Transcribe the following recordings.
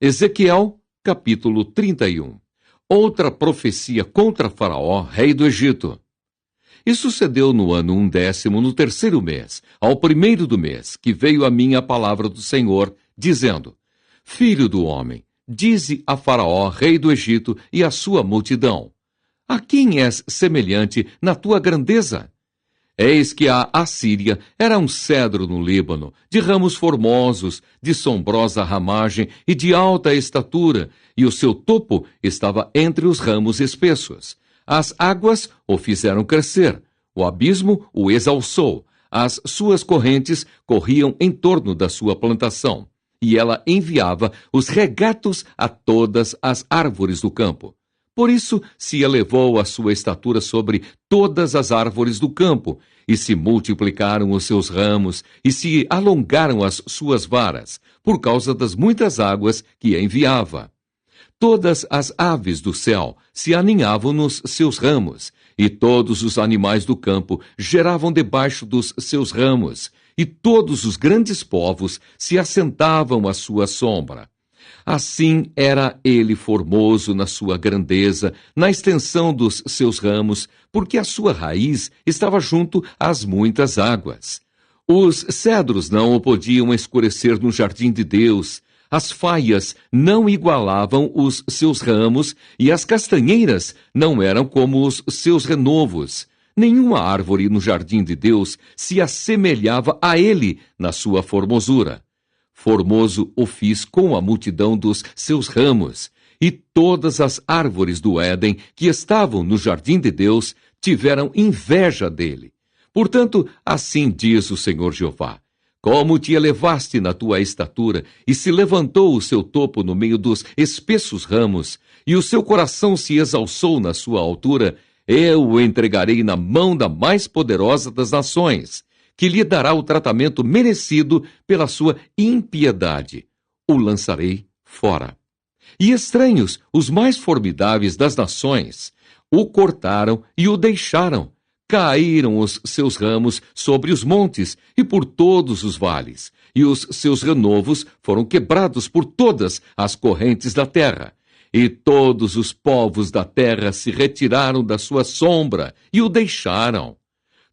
Ezequiel, capítulo 31. Outra profecia contra Faraó, rei do Egito. E sucedeu no ano 10º, no terceiro mês, ao primeiro do mês, que veio a mim a palavra do Senhor, dizendo: Filho do homem, dize a Faraó, rei do Egito, e à sua multidão: A quem és semelhante na tua grandeza? Eis que a Assíria era um cedro no Líbano, de ramos formosos, de sombrosa ramagem e de alta estatura, e o seu topo estava entre os ramos espessos. As águas o fizeram crescer, o abismo o exalçou, as suas correntes corriam em torno da sua plantação, e ela enviava os regatos a todas as árvores do campo. Por isso se elevou a sua estatura sobre todas as árvores do campo, e se multiplicaram os seus ramos, e se alongaram as suas varas, por causa das muitas águas que enviava. Todas as aves do céu se aninhavam nos seus ramos, e todos os animais do campo geravam debaixo dos seus ramos, e todos os grandes povos se assentavam à sua sombra. Assim era ele formoso na sua grandeza, na extensão dos seus ramos, porque a sua raiz estava junto às muitas águas. Os cedros não o podiam escurecer no jardim de Deus, as faias não igualavam os seus ramos, e as castanheiras não eram como os seus renovos. Nenhuma árvore no jardim de Deus se assemelhava a ele na sua formosura. Formoso o fiz com a multidão dos seus ramos, e todas as árvores do Éden que estavam no jardim de Deus tiveram inveja dele. Portanto, assim diz o Senhor Jeová: Como te elevaste na tua estatura, e se levantou o seu topo no meio dos espessos ramos, e o seu coração se exalçou na sua altura, eu o entregarei na mão da mais poderosa das nações, que lhe dará o tratamento merecido pela sua impiedade. O lançarei fora. E estranhos, os mais formidáveis das nações, o cortaram e o deixaram. Caíram os seus ramos sobre os montes e por todos os vales, e os seus renovos foram quebrados por todas as correntes da terra. E todos os povos da terra se retiraram da sua sombra e o deixaram.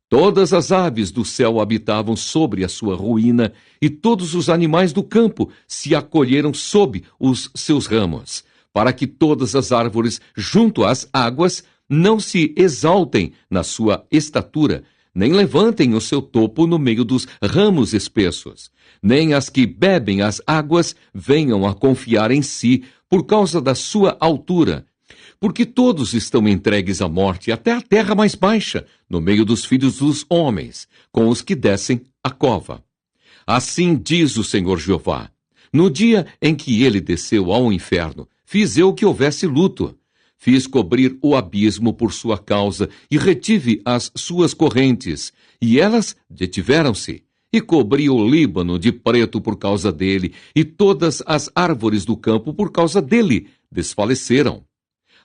Todas as aves do céu habitavam sobre a sua ruína, e todos os animais do campo se acolheram sob os seus ramos, para que todas as árvores junto às águas não se exaltem na sua estatura, nem levantem o seu topo no meio dos ramos espessos, nem as que bebem as águas venham a confiar em si por causa da sua altura, porque todos estão entregues à morte, até a terra mais baixa, no meio dos filhos dos homens, com os que descem a cova. Assim diz o Senhor Jeová: No dia em que ele desceu ao inferno, fiz eu que houvesse luto. Fiz cobrir o abismo por sua causa, e retive as suas correntes, e elas detiveram-se. E cobri o Líbano de preto por causa dele, e todas as árvores do campo por causa dele desfaleceram.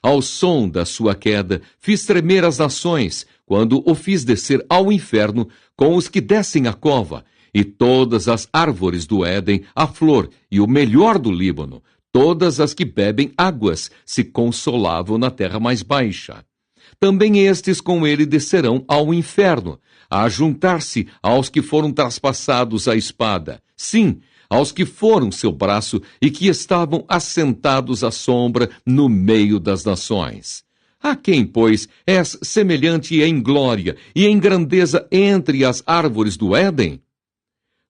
Ao som da sua queda, fiz tremer as nações, quando o fiz descer ao inferno com os que descem a cova, e todas as árvores do Éden, a flor e o melhor do Líbano, todas as que bebem águas, se consolavam na terra mais baixa. Também estes com ele descerão ao inferno, a juntar-se aos que foram traspassados à espada. Sim, aos que foram seu braço e que estavam assentados à sombra no meio das nações. A quem, pois, és semelhante em glória e em grandeza entre as árvores do Éden?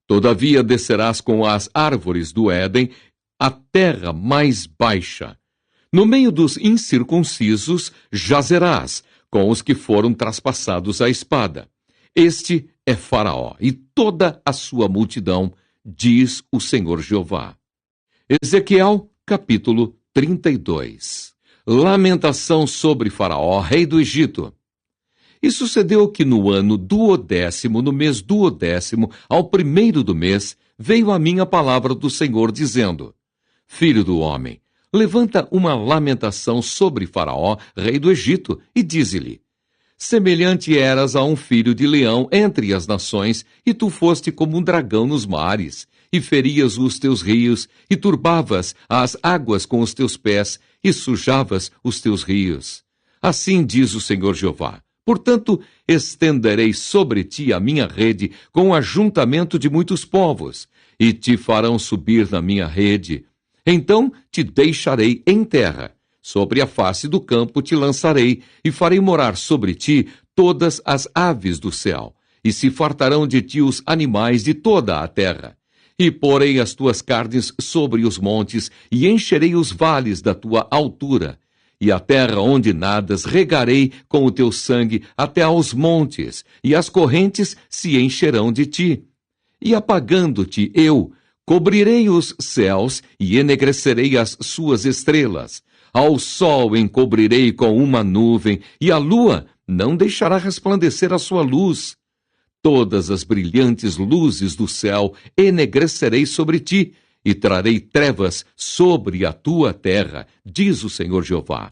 Todavia descerás com as árvores do Éden à terra mais baixa. No meio dos incircuncisos jazerás, com os que foram traspassados à espada. Este é Faraó e toda a sua multidão, diz o Senhor Jeová. Ezequiel, capítulo 32. Lamentação sobre Faraó, rei do Egito. E sucedeu que no ano 10º, no mês 10º, ao primeiro do mês, veio a mim a palavra do Senhor, dizendo: Filho do homem, levanta uma lamentação sobre Faraó, rei do Egito, e dize-lhe: Semelhante eras a um filho de leão entre as nações, e tu foste como um dragão nos mares, e ferias os teus rios, e turbavas as águas com os teus pés, e sujavas os teus rios. Assim diz o Senhor Jeová: portanto, estenderei sobre ti a minha rede com o ajuntamento de muitos povos, e te farão subir na minha rede. Então te deixarei em terra, sobre a face do campo te lançarei, e farei morar sobre ti todas as aves do céu, e se fartarão de ti os animais de toda a terra. E porei as tuas carnes sobre os montes, e encherei os vales da tua altura. E a terra onde nadas regarei com o teu sangue até aos montes, e as correntes se encherão de ti. E apagando-te eu, cobrirei os céus e enegrecerei as suas estrelas. Ao sol encobrirei com uma nuvem, e a lua não deixará resplandecer a sua luz. Todas as brilhantes luzes do céu enegrecerei sobre ti, e trarei trevas sobre a tua terra, diz o Senhor Jeová.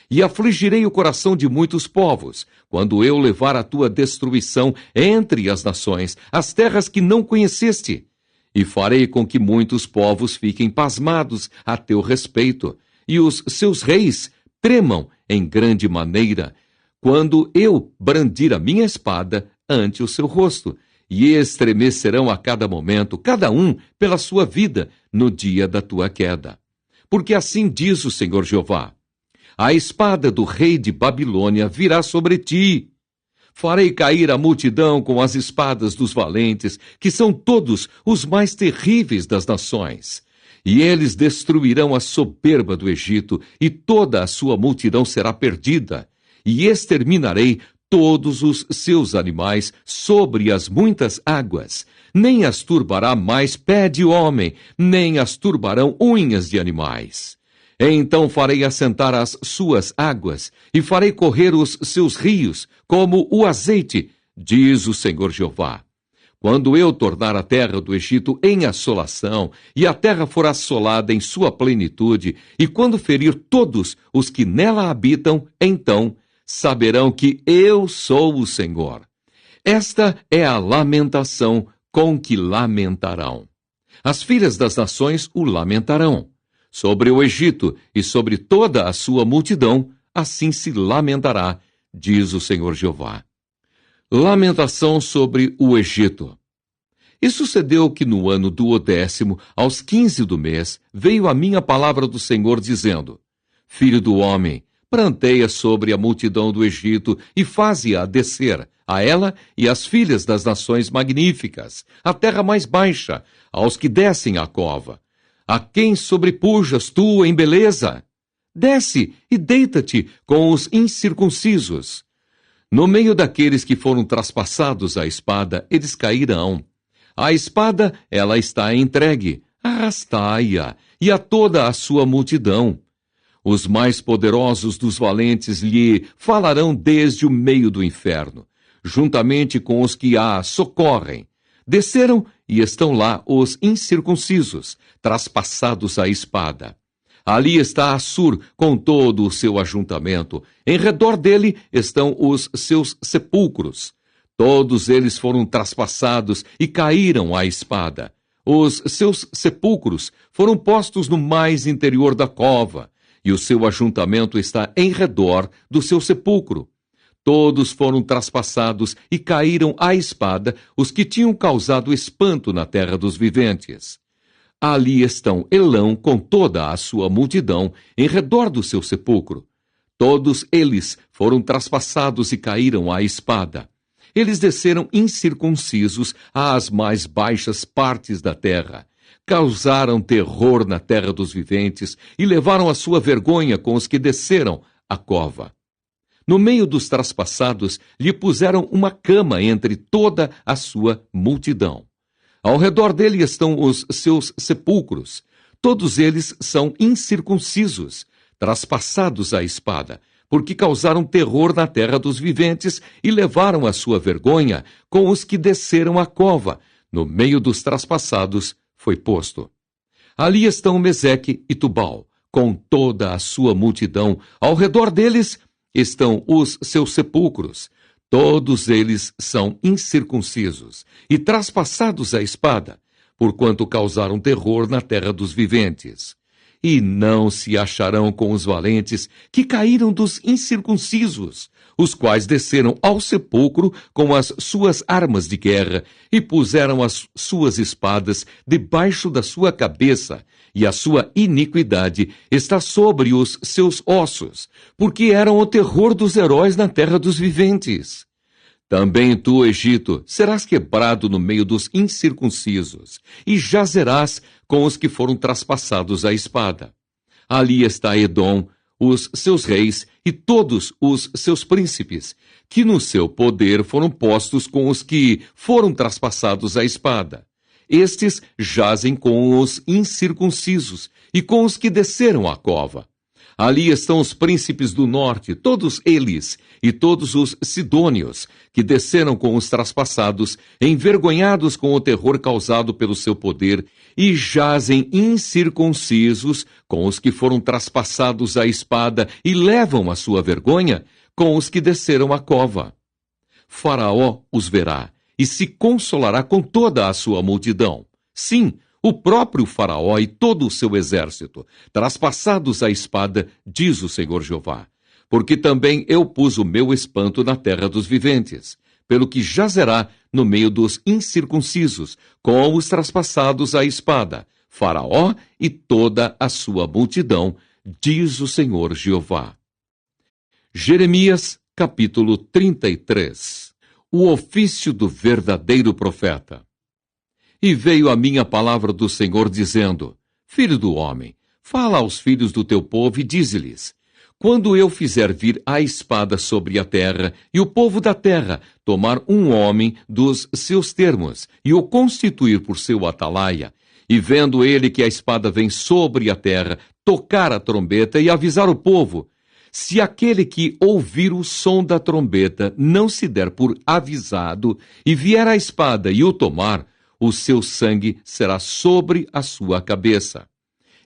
E afligirei o coração de muitos povos, quando eu levar a tua destruição entre as nações, as terras que não conheceste. E farei com que muitos povos fiquem pasmados a teu respeito, e os seus reis tremam em grande maneira, quando eu brandir a minha espada ante o seu rosto, e estremecerão a cada momento, cada um pela sua vida, no dia da tua queda. Porque assim diz o Senhor Jeová: a espada do rei de Babilônia virá sobre ti. Farei cair a multidão com as espadas dos valentes, que são todos os mais terríveis das nações. E eles destruirão a soberba do Egito, e toda a sua multidão será perdida. E exterminarei todos os seus animais sobre as muitas águas. Nem as turbará mais pé de homem, nem as turbarão unhas de animais. Então farei assentar as suas águas, e farei correr os seus rios, como o azeite, diz o Senhor Jeová. Quando eu tornar a terra do Egito em assolação, e a terra for assolada em sua plenitude, e quando ferir todos os que nela habitam, então saberão que eu sou o Senhor. Esta é a lamentação com que lamentarão. As filhas das nações o lamentarão. Sobre o Egito e sobre toda a sua multidão, assim se lamentará, diz o Senhor Jeová. Lamentação sobre o Egito. E sucedeu que no ano 12º, aos 15 do mês, veio a minha palavra do Senhor, dizendo: Filho do homem, pranteia sobre a multidão do Egito e faze-a descer, a ela e às filhas das nações magníficas, a terra mais baixa, aos que descem à cova. A quem sobrepujas tu em beleza? Desce e deita-te com os incircuncisos. No meio daqueles que foram traspassados à espada, eles cairão. A espada, ela está entregue, arrastai-a, e a toda a sua multidão. Os mais poderosos dos valentes lhe falarão desde o meio do inferno, juntamente com os que a socorrem. Desceram e estão lá os incircuncisos, traspassados à espada. Ali está Assur com todo o seu ajuntamento. Em redor dele estão os seus sepulcros. Todos eles foram traspassados e caíram à espada. Os seus sepulcros foram postos no mais interior da cova, e o seu ajuntamento está em redor do seu sepulcro. Todos foram traspassados e caíram à espada os que tinham causado espanto na terra dos viventes. Ali estão Elão com toda a sua multidão em redor do seu sepulcro. Todos eles foram traspassados e caíram à espada. Eles desceram incircuncisos às mais baixas partes da terra. Causaram terror na terra dos viventes e levaram a sua vergonha com os que desceram à cova. No meio dos traspassados, lhe puseram uma cama entre toda a sua multidão. Ao redor dele estão os seus sepulcros. Todos eles são incircuncisos, traspassados à espada, porque causaram terror na terra dos viventes e levaram a sua vergonha com os que desceram à cova. No meio dos traspassados foi posto. Ali estão Meseque e Tubal, com toda a sua multidão. Ao redor deles estão os seus sepulcros. Todos eles são incircuncisos e traspassados à espada, porquanto causaram terror na terra dos viventes. E não se acharão com os valentes que caíram dos incircuncisos, os quais desceram ao sepulcro com as suas armas de guerra e puseram as suas espadas debaixo da sua cabeça, e a sua iniquidade está sobre os seus ossos, porque eram o terror dos heróis na terra dos viventes. Também tu, Egito, serás quebrado no meio dos incircuncisos, e jazerás com os que foram traspassados à espada. Ali está Edom, os seus reis e todos os seus príncipes, que no seu poder foram postos com os que foram traspassados à espada. Estes jazem com os incircuncisos e com os que desceram à cova. Ali estão os príncipes do norte, todos eles, e todos os sidônios, que desceram com os traspassados, envergonhados com o terror causado pelo seu poder, e jazem incircuncisos com os que foram traspassados à espada e levam a sua vergonha com os que desceram à cova. Faraó os verá e se consolará com toda a sua multidão. Sim, o próprio Faraó e todo o seu exército, traspassados à espada, diz o Senhor Jeová. Porque também eu pus o meu espanto na terra dos viventes, pelo que jazerá no meio dos incircuncisos, com os traspassados à espada, Faraó e toda a sua multidão, diz o Senhor Jeová. Jeremias, capítulo 33. O ofício do verdadeiro profeta. E veio a mim a palavra do Senhor, dizendo: Filho do homem, fala aos filhos do teu povo e dize-lhes: Quando eu fizer vir a espada sobre a terra, e o povo da terra tomar um homem dos seus termos, e o constituir por seu atalaia, e vendo ele que a espada vem sobre a terra, tocar a trombeta e avisar o povo, se aquele que ouvir o som da trombeta não se der por avisado, e vier a espada e o tomar, o seu sangue será sobre a sua cabeça.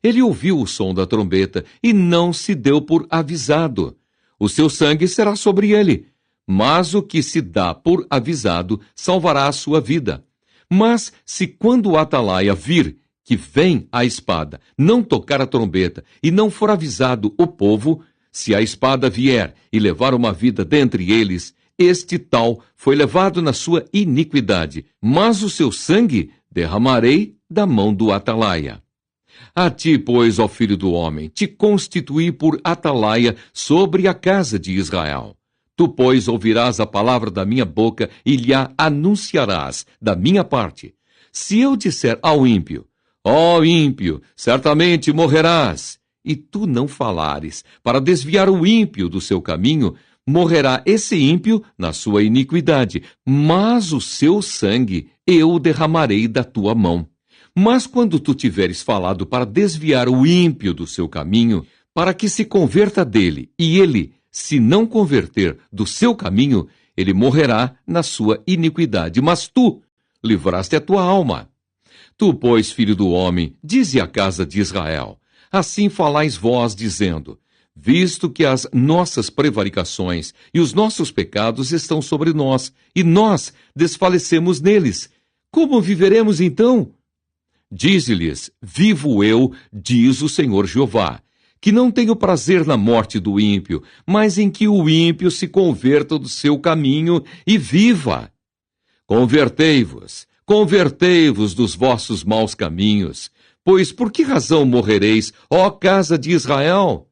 Ele ouviu o som da trombeta e não se deu por avisado. O seu sangue será sobre ele. Mas o que se dá por avisado salvará a sua vida. Mas se quando o atalaia vir que vem a espada, não tocar a trombeta e não for avisado o povo, se a espada vier e levar uma vida dentre eles, este tal foi levado na sua iniquidade, mas o seu sangue derramarei da mão do atalaia. A ti, pois, ó filho do homem, te constituí por atalaia sobre a casa de Israel. Tu, pois, ouvirás a palavra da minha boca e lhe anunciarás da minha parte. Se eu disser ao ímpio: ó ímpio, certamente morrerás, e tu não falares para desviar o ímpio do seu caminho, morrerá esse ímpio na sua iniquidade, mas o seu sangue eu derramarei da tua mão. Mas quando tu tiveres falado para desviar o ímpio do seu caminho, para que se converta dele, e ele, se não converter do seu caminho, ele morrerá na sua iniquidade, mas tu livraste a tua alma. Tu, pois, filho do homem, dize à casa de Israel: assim falais vós, dizendo: visto que as nossas prevaricações e os nossos pecados estão sobre nós, e nós desfalecemos neles, como viveremos então? Dize-lhes: vivo eu, diz o Senhor Jeová, que não tenho prazer na morte do ímpio, mas em que o ímpio se converta do seu caminho e viva. Convertei-vos, convertei-vos dos vossos maus caminhos, pois por que razão morrereis, ó casa de Israel?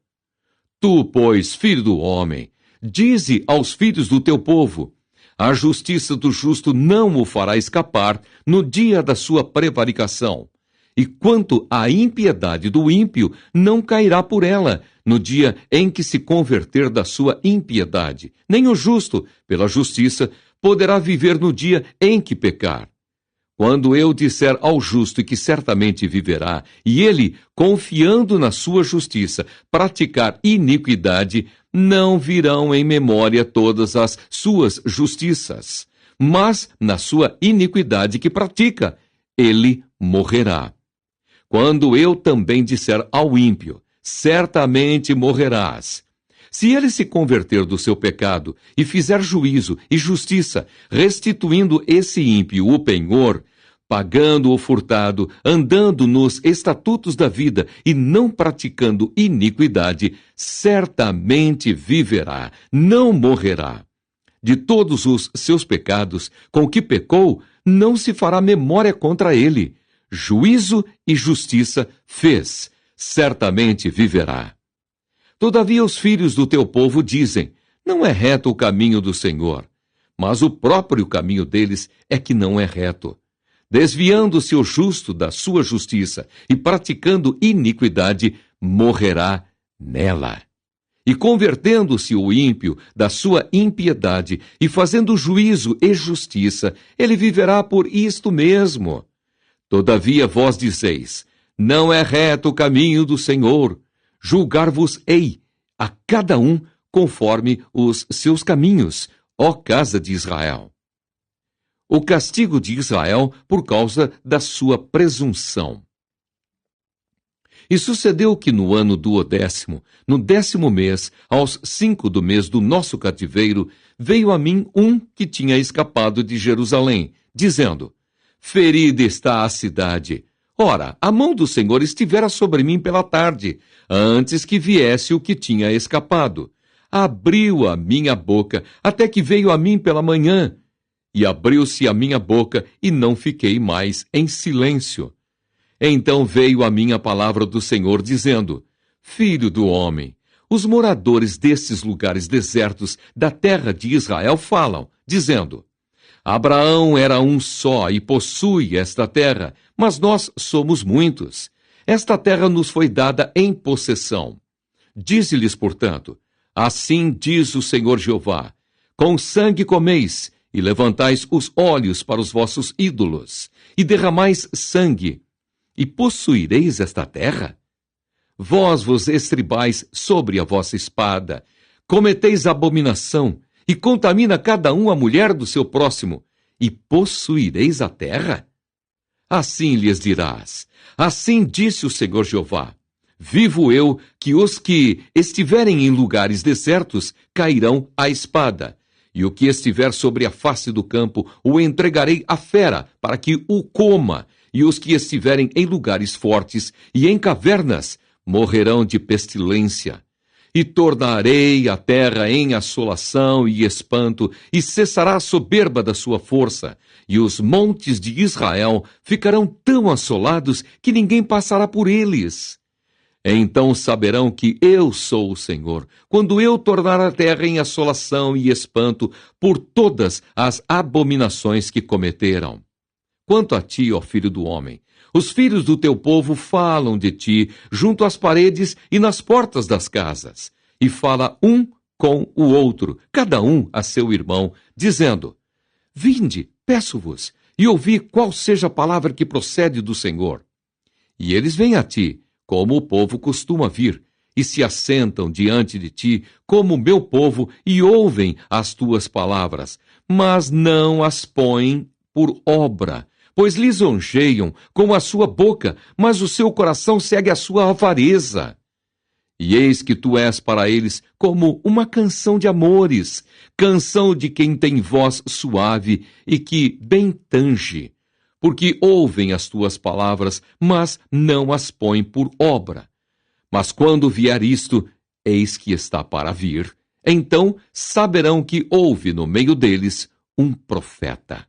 Tu, pois, filho do homem, dize aos filhos do teu povo: a justiça do justo não o fará escapar no dia da sua prevaricação. E quanto à impiedade do ímpio, não cairá por ela no dia em que se converter da sua impiedade. Nem o justo, pela justiça, poderá viver no dia em que pecar. Quando eu disser ao justo que certamente viverá, e ele, confiando na sua justiça, praticar iniquidade, não virão em memória todas as suas justiças. Mas, na sua iniquidade que pratica, ele morrerá. Quando eu também disser ao ímpio: certamente morrerás, se ele se converter do seu pecado e fizer juízo e justiça, restituindo esse ímpio o penhor, pagando o furtado, andando nos estatutos da vida e não praticando iniquidade, certamente viverá, não morrerá. De todos os seus pecados, com que pecou, não se fará memória contra ele. Juízo e justiça fez, certamente viverá. Todavia os filhos do teu povo dizem: não é reto o caminho do Senhor, mas o próprio caminho deles é que não é reto. Desviando-se o justo da sua justiça e praticando iniquidade, morrerá nela. E convertendo-se o ímpio da sua impiedade e fazendo juízo e justiça, ele viverá por isto mesmo. Todavia vós dizeis: não é reto o caminho do Senhor. Julgar-vos-ei a cada um conforme os seus caminhos, ó casa de Israel. O castigo de Israel por causa da sua presunção. E sucedeu que no ano 12º, no 10º mês, aos 5 do mês do nosso cativeiro, veio a mim um que tinha escapado de Jerusalém, dizendo: ferida está a cidade. Ora, a mão do Senhor estivera sobre mim pela tarde, antes que viesse o que tinha escapado. Abriu a minha boca, até que veio a mim pela manhã. E abriu-se a minha boca, e não fiquei mais em silêncio. Então veio a mim a palavra do Senhor, dizendo: filho do homem, os moradores destes lugares desertos da terra de Israel falam, dizendo: Abraão era um só e possui esta terra, mas nós somos muitos. Esta terra nos foi dada em possessão. Dize-lhes, portanto: assim diz o Senhor Jeová: com sangue comeis, e levantais os olhos para os vossos ídolos, e derramais sangue, e possuireis esta terra? Vós vos estribais sobre a vossa espada, cometeis abominação, e contamina cada um a mulher do seu próximo, e possuireis a terra? Assim lhes dirás: assim disse o Senhor Jeová: vivo eu, que os que estiverem em lugares desertos cairão à espada, e o que estiver sobre a face do campo o entregarei à fera, para que o coma, e os que estiverem em lugares fortes e em cavernas morrerão de pestilência. E tornarei a terra em assolação e espanto, e cessará a soberba da sua força, e os montes de Israel ficarão tão assolados que ninguém passará por eles. Então saberão que eu sou o Senhor, quando eu tornar a terra em assolação e espanto por todas as abominações que cometeram. Quanto a ti, ó filho do homem, os filhos do teu povo falam de ti junto às paredes e nas portas das casas, e fala um com o outro, cada um a seu irmão, dizendo: vinde, peço-vos, e ouvi qual seja a palavra que procede do Senhor. E eles vêm a ti, como o povo costuma vir, e se assentam diante de ti, como o meu povo, e ouvem as tuas palavras, mas não as põem por obra, pois lisonjeiam com a sua boca, mas o seu coração segue a sua avareza. E eis que tu és para eles como uma canção de amores, canção de quem tem voz suave e que bem tange, porque ouvem as tuas palavras, mas não as põem por obra. Mas quando vier isto, eis que está para vir, então saberão que houve no meio deles um profeta.